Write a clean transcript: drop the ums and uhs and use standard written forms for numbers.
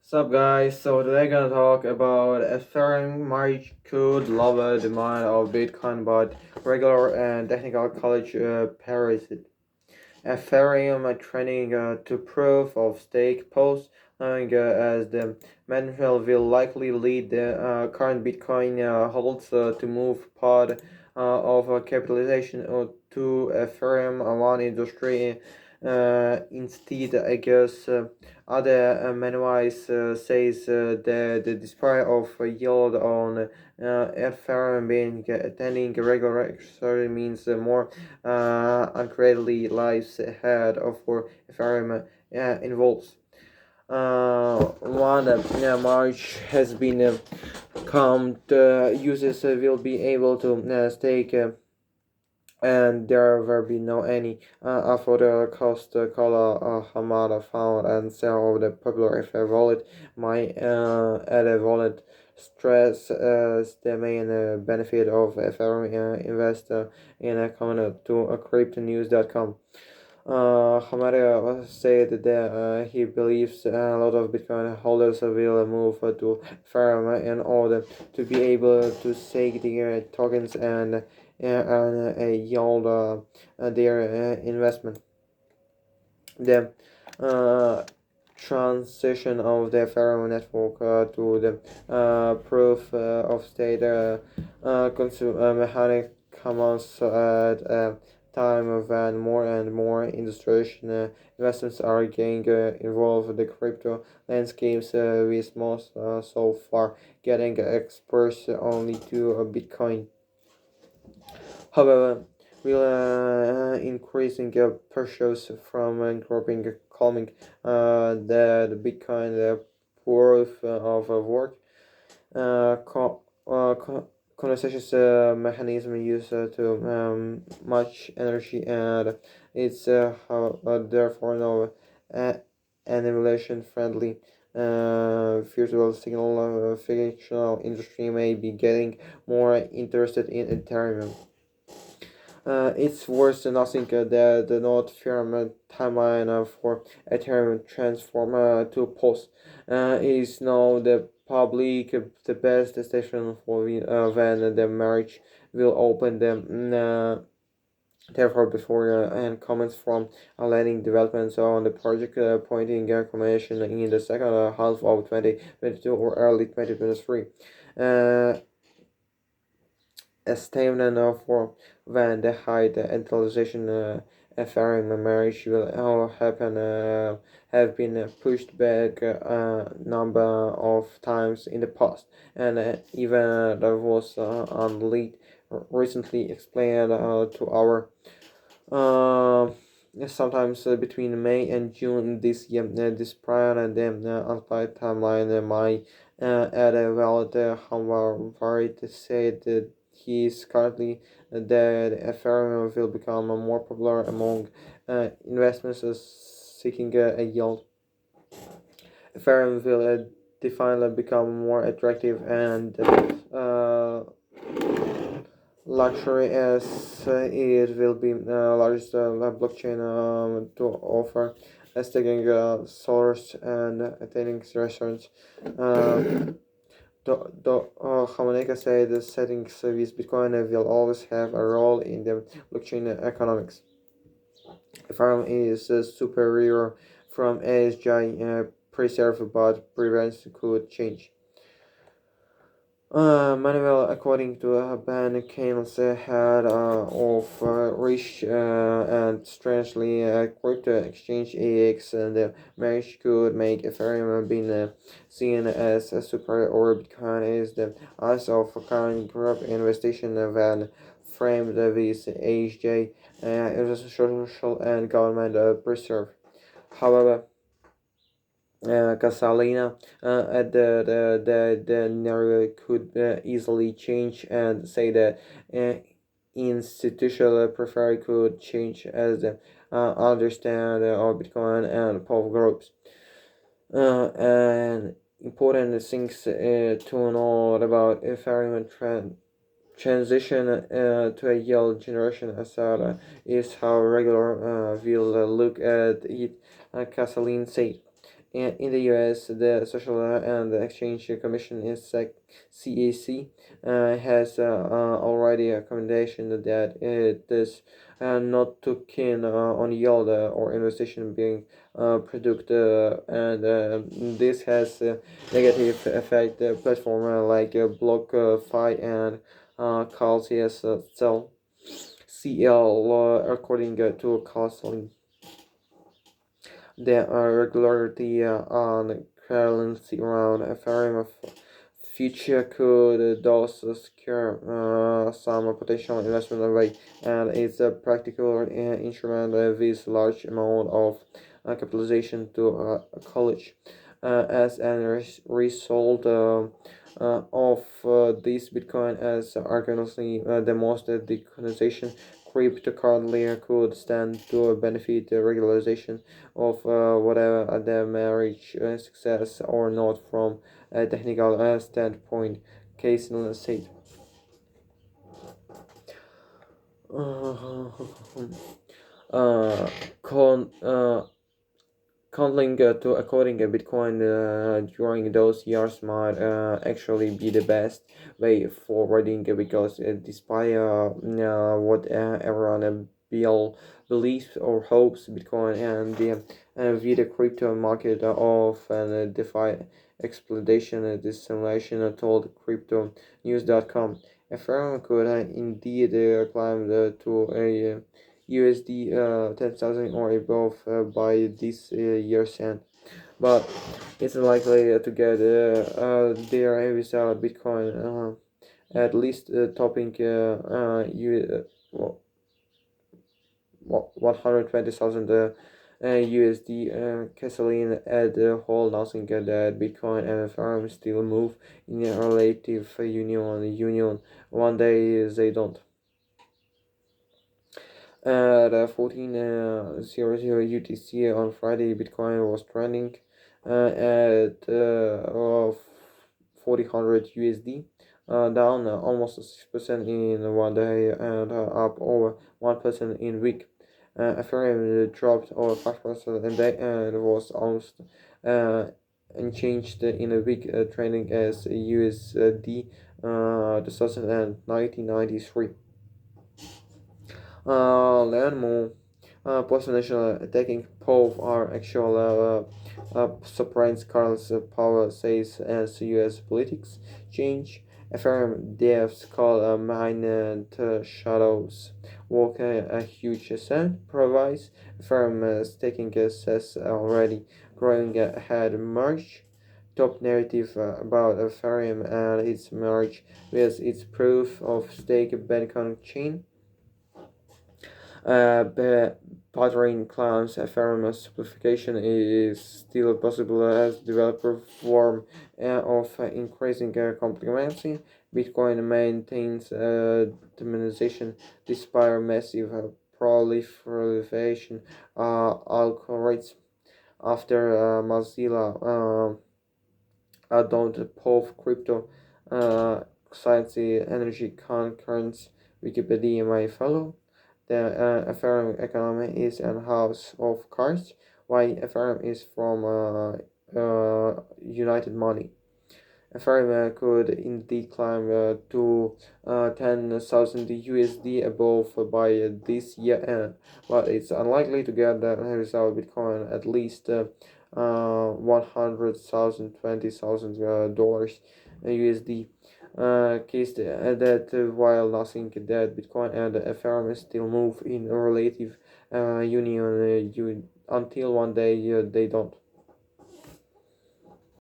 Sup guys, so today gonna talk about Ethereum March could lower demand of Bitcoin but regular and technical college Persist. Ethereum trending to proof of stake post as the manual will likely lead the current Bitcoin holds to move part of capitalization to Ethereum one industry instead. I guess other manuals says that despite of yield on Ethereum being attending regular exercise means more incredibly lives ahead of for Ethereum involves. One March has been come. Users will be able to stake. And there will be no any for the cost color Hamada found and sell of the popular FA wallet. My add a wallet stress the main benefit of Ethereum investor in a comment to cryptonews.com. Hamada said that he believes a lot of Bitcoin holders will move to Ethereum in order to be able to stake their tokens and earn a yield their investment. The transition of the Ethereum network to the proof of stake mechanic comes at a time when more and more industrial investments are getting involved with the crypto landscapes, with most so far getting exposed only to Bitcoin. However, will increasing pressures from growing calming that Bitcoin proof of work conversations mechanism used to much energy, and it's therefore no uh, annihilation friendly virtual signal fictional industry may be getting more interested in Ethereum. It's worth nothing that the not firm timeline for Ethereum transform to post is now the public the best station for when the marriage will open them. Therefore, before and comments from leading developments on the project pointing combination in the second half of 2022 or early 2023. Uh, a statement for when the high intellectualization Ethereum marriage will all happen have been pushed back a number of times in the past, and even that was on lead recently explained to our uh, sometimes between May and June this year. This prior and then unapplied timeline, my at a valid Harvard said that he is currently that Ethereum will become more popular among investors seeking a yield. Ethereum will definitely become more attractive and luxury as it will be largest blockchain to offer as taking source and attaining restaurants. Uh, Hamaneka said the settings with Bitcoin will always have a role in the blockchain economics. Ethereum is superior from ASJ preserve but prevents could change. Manuel, according to Ben Keynes, had of rich and strangely crypto exchange AX, and the marriage could make Ethereum being seen as a superior or Bitcoin is the eyes of current group investigation when framed with AJ is a social and government preserve. However, Casalina at the narrative could easily change and say that institutional prefer could change as the understand of Bitcoin and POV groups. And important things to know about Ethereum transition to a yield generation asset is how regular will look at it. Casaline said. In the US, the Social and Exchange Commission is CAC has already a recommendation that it is not too keen on yield or investment being product and this has negative effect platform like BlockFi and CalCSL CL according to counseling. There are regularity on currency around Ethereum future could thus secure some potential investment away, and it's a practical instrument with large amount of capitalization to college. As a result of this, Bitcoin as arguably the most decolonization cryptocurrency could stand to benefit the regularization of whatever the marriage success or not from a technical standpoint. Case in state. Uh, con, Coupling to according a Bitcoin during those years might actually be the best way forwarding because despite what everyone believes or hopes, Bitcoin and the crypto market of DeFi exploitation dissemination told cryptonews.com. Ethereum could indeed climb to a USD 10,000 or above by this year's end, but it's likely to get there without Bitcoin at least topping 120,000 USD. Gasoline at the whole nothing that Bitcoin and Ethereum still move in a relative union. One day they don't. At 14:00 UTC on Friday, Bitcoin was trending at 4000 USD, down almost 6% in one day and up over 1% in week. Ethereum dropped over 5% in day and was almost unchanged in a week, trending as USD 1993. Learn more. Post-national attacking Pov are actual surprise Carl's power says as US politics change. Ethereum devs call mined shadows walk a huge ascent provides. Ethereum staking says already growing ahead March. Top narrative about Ethereum and its merge with its proof of stake Bitcoin chain. Pattern claims Ethereum simplification is still possible as developer form of increasing complexity. Bitcoin maintains demonization despite massive proliferation algorithms after Mozilla adopted both crypto science energy concurrence. Wikipedia may follow. The Ethereum economy is a house of cards, while Ethereum is from United Money. Ethereum could indeed climb to 10,000 USD above by this year end, but it's unlikely to get that without Bitcoin at least 100,000, $20,000 USD. Case that while nothing that Bitcoin and Ethereum still move in a relative union until one day they don't.